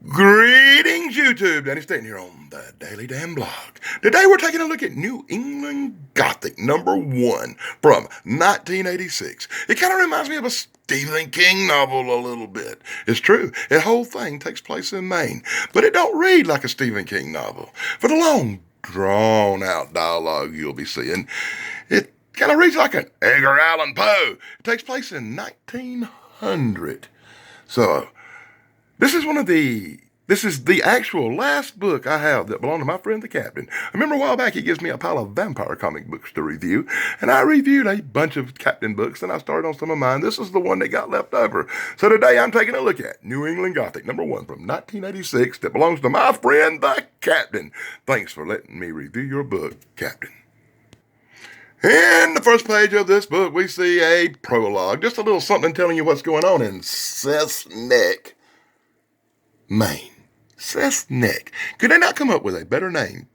Greetings, YouTube. Danny Staten here on the Daily Damn Blog. Today we're taking a look at New England Gothic #1 from 1986. It kind of reminds me of a Stephen King novel a little bit. It's true, the whole thing takes place in Maine, but it don't read like a Stephen King novel. For the long, drawn-out dialogue you'll be seeing, it kind of reads like an Edgar Allen Poe. It takes place in 1900. So, this is the actual last book I have that belonged to my friend the Captain. I remember a while back he gives me a pile of vampire comic books to review, and I reviewed a bunch of Captain books, and I started on some of mine. This is the one that got left over. So today I'm taking a look at New England Gothic #1 from 1986 that belongs to my friend the Captain. Thanks for letting me review your book, Captain. In the first page of this book, we see a prologue, just a little something telling you what's going on in Seth's Neck, Maine. Seth's Neck. Could they not come up with a better name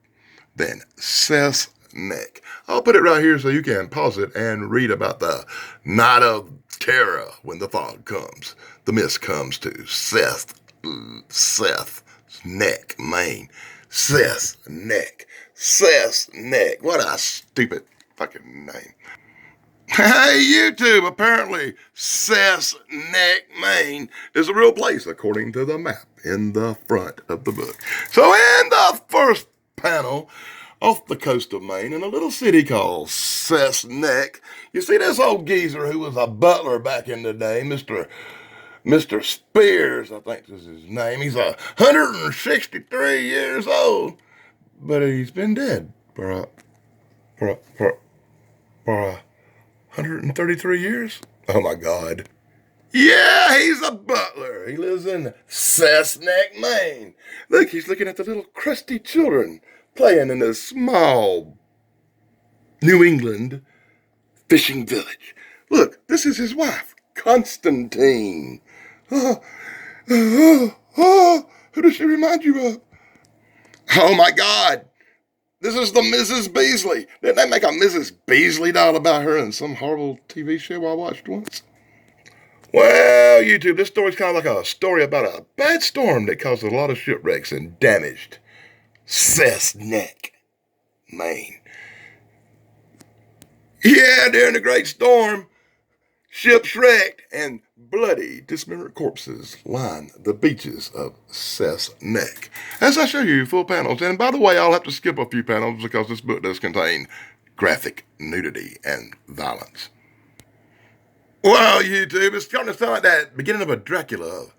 than Seth's Neck? I'll put it right here so you can pause it and read about the night of terror when the fog comes. The mist comes to Seth's Neck, Maine. Seth's Neck. Seth's Neck. What a stupid fucking name. Hey, YouTube, apparently Seth's Neck, Maine is a real place according to the map in the front of the book. So in the first panel, off the coast of Maine, in a little city called Seth's Neck, you see this old geezer who was a butler back in the day, Mr. Spears, I think is his name. He's 163 years old, but he's been dead for 133 years? Oh my God. Yeah, he's a butler. He lives in Seth's Neck, Maine. Look, he's looking at the little crusty children playing in this small New England fishing village. Look, this is his wife, Constantine. Who does she remind you of? Oh my God. This is the Mrs. Beasley. Didn't they make a Mrs. Beasley doll about her in some horrible TV show I watched once? Well, YouTube, this story's kind of like a story about a bad storm that caused a lot of shipwrecks and damaged Seth's Neck, Maine. Yeah, during the Great Storm, ships wrecked and bloody, dismembered corpses line the beaches of Seth's Neck. As I show you full panels, and by the way, I'll have to skip a few panels because this book does contain graphic nudity and violence. Well, YouTube, it's starting to sound like that beginning of a Dracula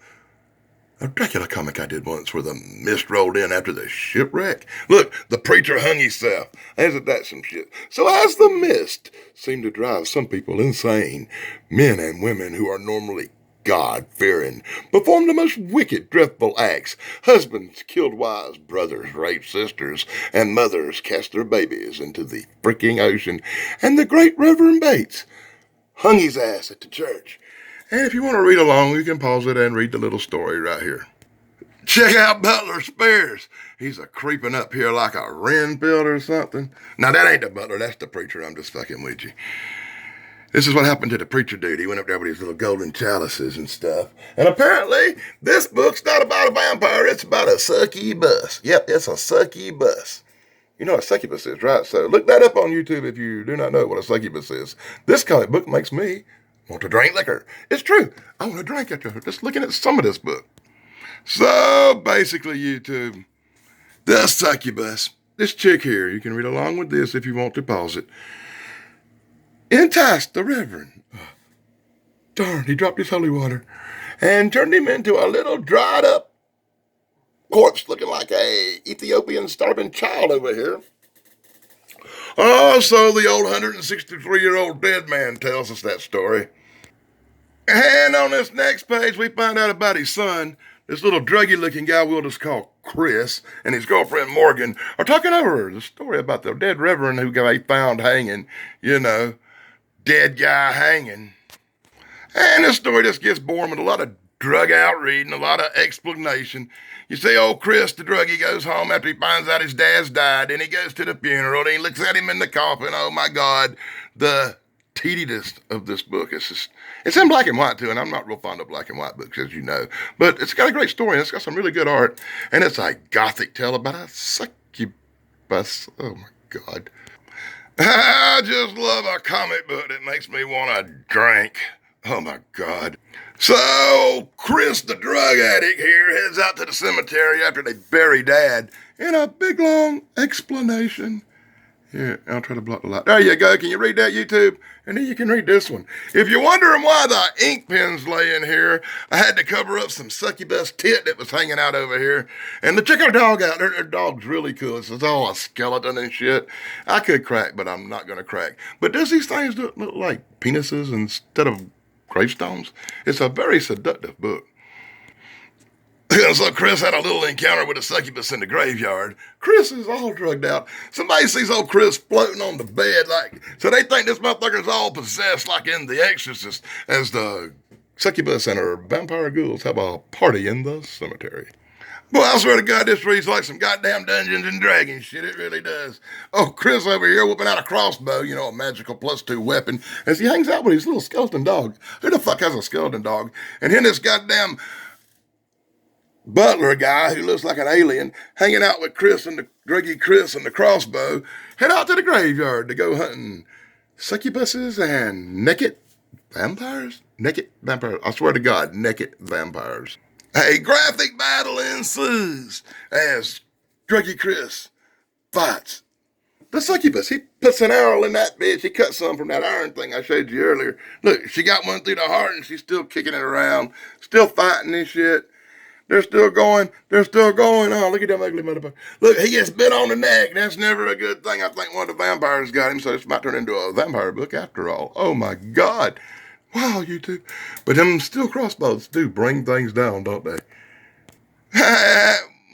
comic I did once where the mist rolled in after the shipwreck. Look, the preacher hung himself. Isn't that some shit? So as the mist seemed to drive some people insane, men and women who are normally God-fearing performed the most wicked, dreadful acts. Husbands killed wives, brothers raped sisters, and mothers cast their babies into the freaking ocean. And the great Reverend Bates hung his ass at the church. And if you want to read along, you can pause it and read the little story right here. Check out Butler Spears. He's a creeping up here like a Renfield or something. Now, that ain't the butler. That's the preacher. I'm just fucking with you. This is what happened to the preacher dude. He went up there with his little golden chalices and stuff. And apparently, this book's not about a vampire. It's about a succubus. Yep, it's a succubus. You know what a succubus is, right? So look that up on YouTube if you do not know what a succubus is. This comic book makes me want to drink liquor. It's true. I want to drink after just looking at some of this book. So basically, YouTube, the succubus, this chick here, you can read along with this if you want to pause it, enticed the Reverend. Darn, he dropped his holy water and turned him into a little dried up corpse looking like a Ethiopian starving child over here. Oh, so the old 163-year-old dead man tells us that story. And on this next page, we find out about his son. This little druggy-looking guy we'll just call Chris and his girlfriend Morgan are talking over the story about the dead reverend who they found hanging. You know, dead guy hanging. And this story just gets boring with a lot of drug-out reading, a lot of explanation. You see, old Chris, the druggie, goes home after he finds out his dad's died, and he goes to the funeral, and he looks at him in the coffin. Oh, my God, the tediousness of this book. It's in black and white too, and I'm not real fond of black and white books, as you know. But it's got a great story, and it's got some really good art, and it's a gothic tale about a succubus. Oh my God. I just love a comic book that makes me want to drink. Oh my God. So, Chris, the drug addict here, heads out to the cemetery after they bury Dad in a big long explanation. Yeah, I'll try to block the light. There you go. Can you read that, YouTube? And then you can read this one. If you're wondering why the ink pen's laying here, I had to cover up some succubus tit that was hanging out over here. And to check our dog out, their dog's really cool. It's all a skeleton and shit. I could crack, but I'm not going to crack. But does these things look like penises instead of gravestones? It's a very seductive book. So Chris had a little encounter with a succubus in the graveyard. Chris is all drugged out. Somebody sees old Chris floating on the bed, so they think this motherfucker's all possessed like in The Exorcist, as the succubus and her vampire ghouls have a party in the cemetery. Boy, I swear to God, this reads like some goddamn Dungeons and Dragons shit. It really does. Oh, Chris over here whipping out a crossbow, a magical +2 weapon, as he hangs out with his little skeleton dog. Who the fuck has a skeleton dog? And then this goddamn butler guy who looks like an alien hanging out with Chris and the druggy Chris and the crossbow head out to the graveyard to go hunting succubuses and naked vampires. I swear to God, naked vampires. A graphic battle ensues as druggy Chris fights the succubus. He puts an arrow in that bitch. He cuts some from that iron thing I showed you earlier. Look, she got one through the heart and she's still kicking it around, still fighting this shit. They're still going. Oh, look at them ugly motherfucker. Look, he gets bit on the neck. That's never a good thing. I think one of the vampires got him, so this might turn into a vampire book after all. Oh, my God. Wow, YouTube. But them steel crossbows do bring things down, don't they?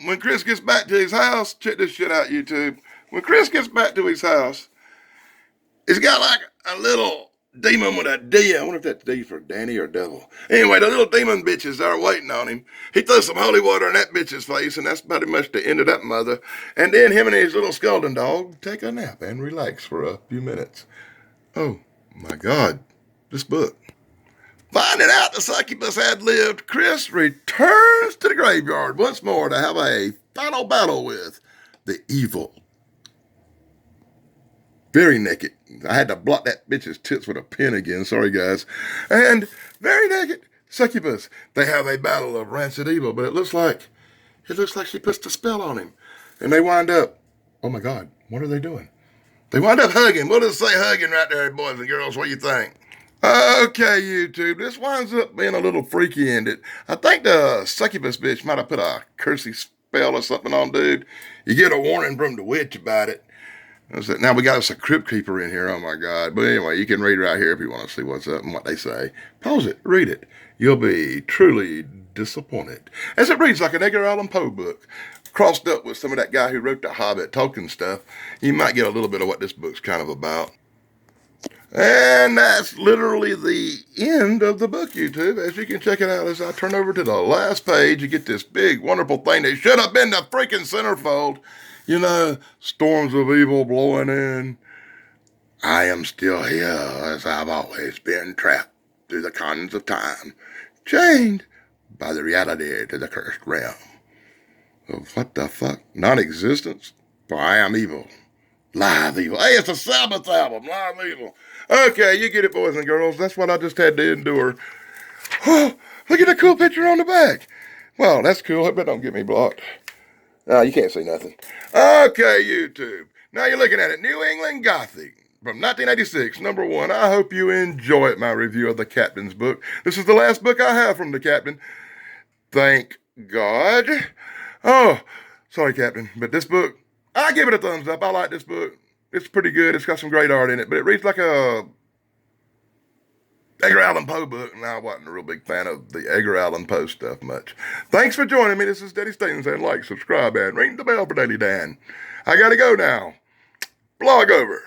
When Chris gets back to his house, check this shit out, YouTube. When Chris gets back to his house, he's got like a little demon with a D. I wonder if that's D for Danny or devil. Anyway, the little demon bitches are waiting on him. He throws some holy water in that bitch's face, and that's pretty much the end of that mother. And then him and his little skeleton dog take a nap and relax for a few minutes. Oh, my God. This book. Finding out the succubus had lived, Chris returns to the graveyard once more to have a final battle with the evil. Very naked. I had to block that bitch's tits with a pen again. Sorry, guys. And very naked succubus. They have a battle of rancid evil, but it looks like she puts the spell on him. And they wind up, oh my God, what are they doing? They wind up hugging. What does it say hugging right there, boys and girls? What do you think? Okay, YouTube, this winds up being a little freaky ended. I think the succubus bitch might have put a cursey spell or something on dude. You get a warning from the witch about it. Now we got us a crypt keeper in here, oh my God. But anyway, you can read right here if you want to see what's up and what they say. Pause it, read it. You'll be truly disappointed. As it reads like an Edgar Allen Poe book, crossed up with some of that guy who wrote the Hobbit Tolkien stuff, you might get a little bit of what this book's kind of about. And that's literally the end of the book, YouTube. As you can check it out, as I turn over to the last page, you get this big, wonderful thing that should have been the freaking centerfold. Storms of evil blowing in. I am still here, as I've always been, trapped through the continents of time, chained by the reality to the cursed realm. What the fuck? Non-existence? For I am evil. Live evil. Hey, it's a Sabbath album, Live Evil. Okay, you get it, boys and girls. That's what I just had to endure. Oh, look at the cool picture on the back. Well, that's cool. Hope it don't get me blocked. You can't see nothing. Okay, YouTube. Now you're looking at it. New England Gothic from 1986, #1. I hope you enjoyed my review of the Captain's book. This is the last book I have from the Captain. Thank God. Oh, sorry, Captain, but this book, I give it a thumbs up. I like this book. It's pretty good. It's got some great art in it, but it reads like a Edgar Allen Poe book, and I wasn't a real big fan of the Edgar Allen Poe stuff much. Thanks for joining me. This is Daddy Staying saying like, subscribe, and ring the bell for Daily Dan. I gotta go now. Blog over.